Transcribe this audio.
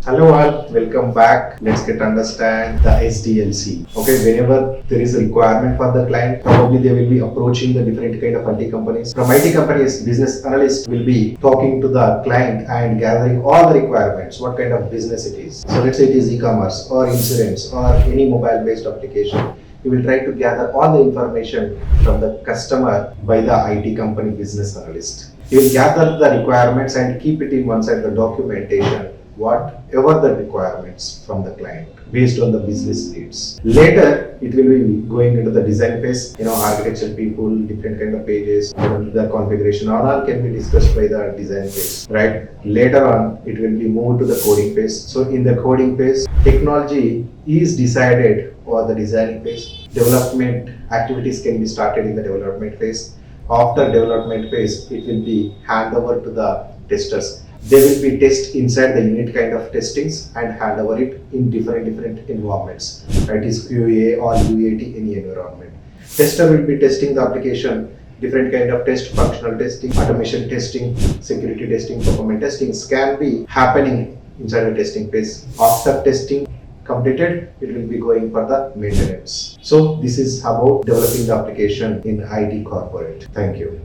Hello all, welcome back. Let's get understand the SDLC. Okay, whenever there is a requirement for the client, probably they will be approaching the different kind of IT companies. From IT companies, business analyst will be talking to the client and gathering all the requirements, what kind of business it is. So let's say it is e-commerce or insurance or any mobile-based application. You will try to gather all the information from the customer by the IT company business analyst. You will gather the requirements and keep it in one side, the documentation, whatever the requirements from the client based on the business needs. Later, it will be going into the design phase, architecture people, different kind of pages, the configuration, all can be discussed by the design phase, right? Later on, it will be moved to the coding phase. So in the coding phase, technology is decided for the designing phase. Development activities can be started in the development phase. After development phase, it will be hand over to the testers. They will be test inside the unit kind of testings and hand over it in different environments. Right, is QA or UAT, any environment. Tester will be testing the application, different kind of test, functional testing, automation testing, security testing, performance testing can be happening inside the testing phase. After testing completed, it will be going for the maintenance. So this is about developing the application in IT corporate. Thank you.